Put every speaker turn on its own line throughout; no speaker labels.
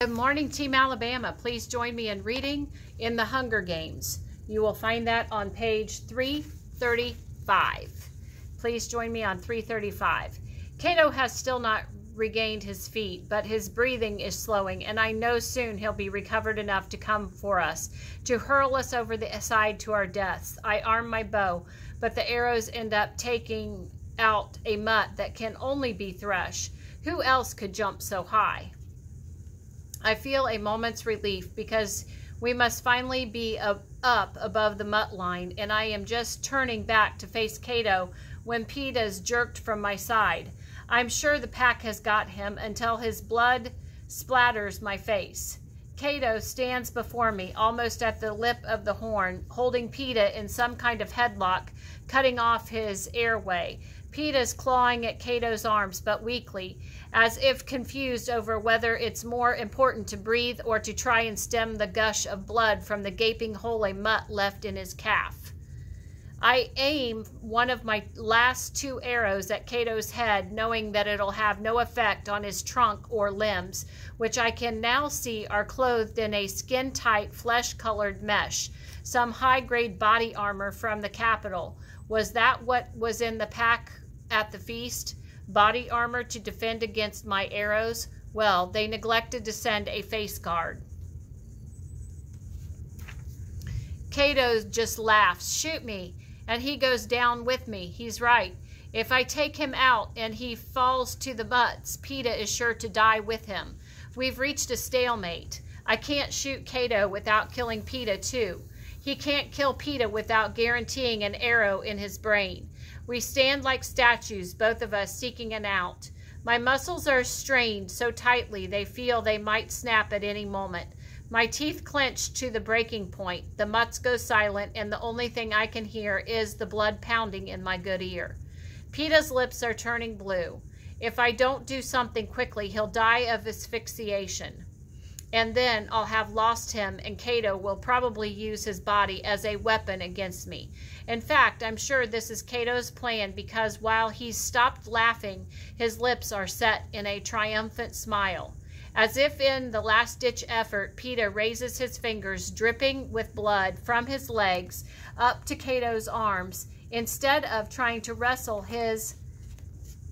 Good morning, Team Alabama. Please join me in reading in the Hunger Games. You will find that on page 335. Please join me on 335. Cato has still not regained his feet, but his breathing is slowing, and I know soon he'll be recovered enough to come for us, to hurl us over the side to our deaths. I arm my bow, but the arrows end up taking out a mutt that can only be Thrush. Who else could jump so high? I feel a moment's relief because we must finally be up above the mutt line, and I am just turning back to face Cato when Peeta's jerked from my side. I'm sure the pack has got him until his blood splatters my face. Cato stands before me, almost at the lip of the horn, holding Peeta in some kind of headlock, cutting off his airway. Peeta's clawing at Cato's arms, but weakly, as if confused over whether it's more important to breathe or to try and stem the gush of blood from the gaping hole a mutt left in his calf. I aim one of my last two arrows at Cato's head, knowing that it'll have no effect on his trunk or limbs, which I can now see are clothed in a skin-tight, flesh-colored mesh, some high-grade body armor from the Capitol. Was that what was in the pack at the feast? Body armor to defend against my arrows? Well, they neglected to send a face guard. Cato just laughs. Shoot me, and he goes down with me. He's right. If I take him out and he falls to the mutts, Peeta is sure to die with him. We've reached a stalemate. I can't shoot Cato without killing Peeta too. He can't kill Peeta without guaranteeing an arrow in his brain. We stand like statues, both of us seeking an out. My muscles are strained so tightly they feel they might snap at any moment. My teeth clench to the breaking point. The mutts go silent, and the only thing I can hear is the blood pounding in my good ear. Peeta's lips are turning blue. If I don't do something quickly, he'll die of asphyxiation. And then I'll have lost him, and Cato will probably use his body as a weapon against me. In fact, I'm sure this is Cato's plan, because while he's stopped laughing, his lips are set in a triumphant smile. As if in the last-ditch effort, Peeta raises his fingers, dripping with blood from his legs, up to Cato's arms, instead of trying to wrestle his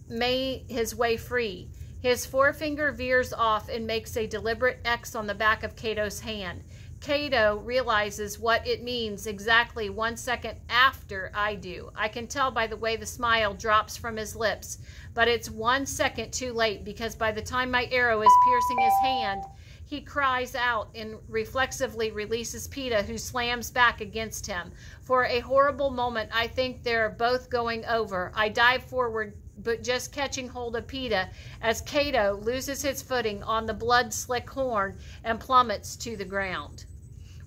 way free. His forefinger veers off and makes a deliberate X on the back of Cato's hand. Cato realizes what it means exactly 1 second after I do. I can tell by the way the smile drops from his lips, but it's 1 second too late, because by the time my arrow is piercing his hand, he cries out and reflexively releases Peeta, who slams back against him. For a horrible moment, I think they're both going over. I dive forward, but just catching hold of Peeta as Cato loses his footing on the blood-slick horn and plummets to the ground.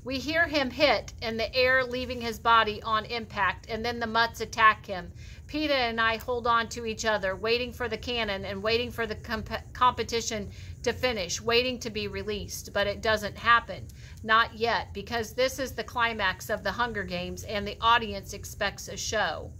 We hear him hit and the air leaving his body on impact, and then the mutts attack him. Peeta and I hold on to each other, waiting for the cannon and waiting for the competition to finish, waiting to be released. But it doesn't happen. Not yet, because this is the climax of the Hunger Games and the audience expects a show.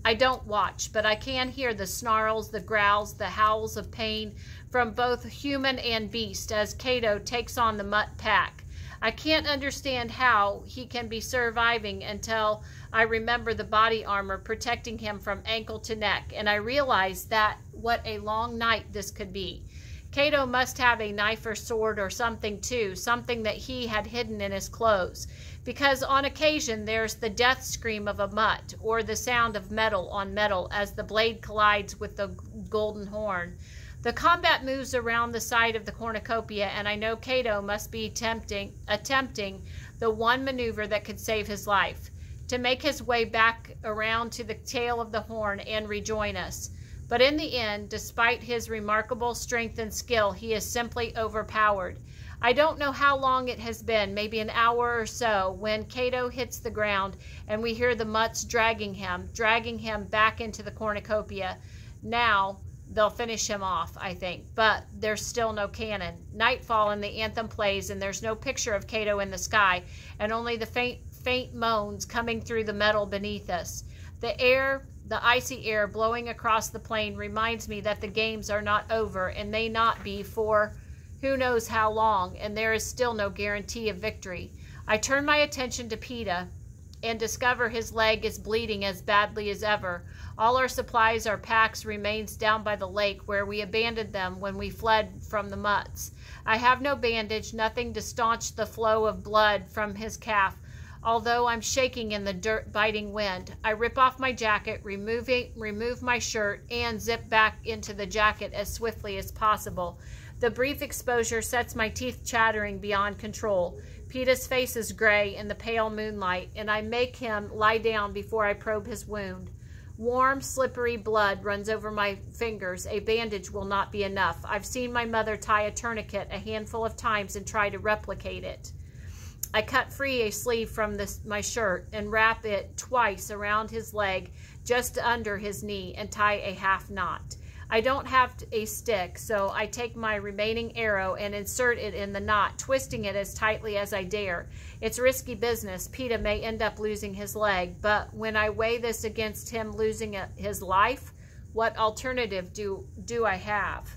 I don't watch, but I can hear the snarls, the growls, the howls of pain from both human and beast as Cato takes on the mutt pack. I can't understand how he can be surviving until I remember the body armor protecting him from ankle to neck, and I realize that what a long night this could be. Cato must have a knife or sword or something too, something that he had hidden in his clothes, because on occasion there's the death scream of a mutt or the sound of metal on metal as the blade collides with the golden horn. The combat moves around the side of the cornucopia, and I know Cato must be attempting the one maneuver that could save his life, to make his way back around to the tail of the horn and rejoin us. But in the end, despite his remarkable strength and skill, he is simply overpowered. I don't know how long it has been, maybe an hour or so, when Cato hits the ground and we hear the mutts dragging him back into the cornucopia. Now they'll finish him off, I think, but there's still no cannon. Nightfall and the anthem plays, and there's no picture of Cato in the sky, and only the faint moans coming through the metal beneath us. The icy air blowing across the plain reminds me that the games are not over and may not be for Who knows how long, and there is still no guarantee of victory. I turn my attention to PETA and discover his leg is bleeding as badly as ever. All our supplies, our packs, remains down by the lake where we abandoned them when we fled from the mutts. I have no bandage, nothing to staunch the flow of blood from his calf, although I'm shaking in the dirt-biting wind. I rip off my jacket, remove my shirt, and zip back into the jacket as swiftly as possible. The brief exposure sets my teeth chattering beyond control. PETA's face is gray in the pale moonlight, and I make him lie down before I probe his wound. Warm, slippery blood runs over my fingers. A bandage will not be enough. I've seen my mother tie a tourniquet a handful of times and try to replicate it. I cut free a sleeve from my shirt and wrap it twice around his leg, just under his knee, and tie a half knot. I don't have a stick, so I take my remaining arrow and insert it in the knot, twisting it as tightly as I dare. It's risky business. PETA may end up losing his leg, but when I weigh this against him losing his life, what alternative do I have?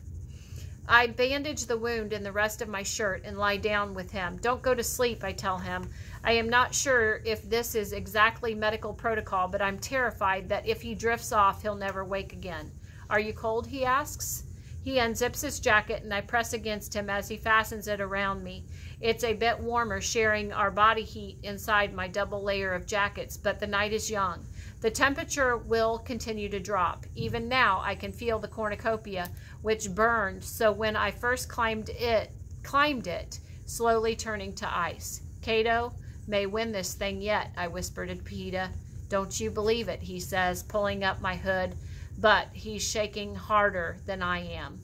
I bandage the wound in the rest of my shirt and lie down with him. Don't go to sleep, I tell him. I am not sure if this is exactly medical protocol, but I'm terrified that if he drifts off, he'll never wake again. Are you cold? He asks. He unzips his jacket and I press against him as he fastens it around me. It's a bit warmer, sharing our body heat inside my double layer of jackets, but the night is young. The temperature will continue to drop. Even now, I can feel the cornucopia, which burned so when I first climbed it, slowly turning to ice. Cato may win this thing yet, I whispered to PETA. Don't you believe it, he says, pulling up my hood, but he's shaking harder than I am.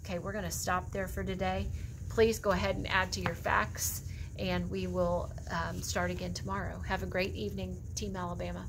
Okay, we're going to stop there for today. Please go ahead and add to your facts, and we will start again tomorrow. Have a great evening, Team Alabama.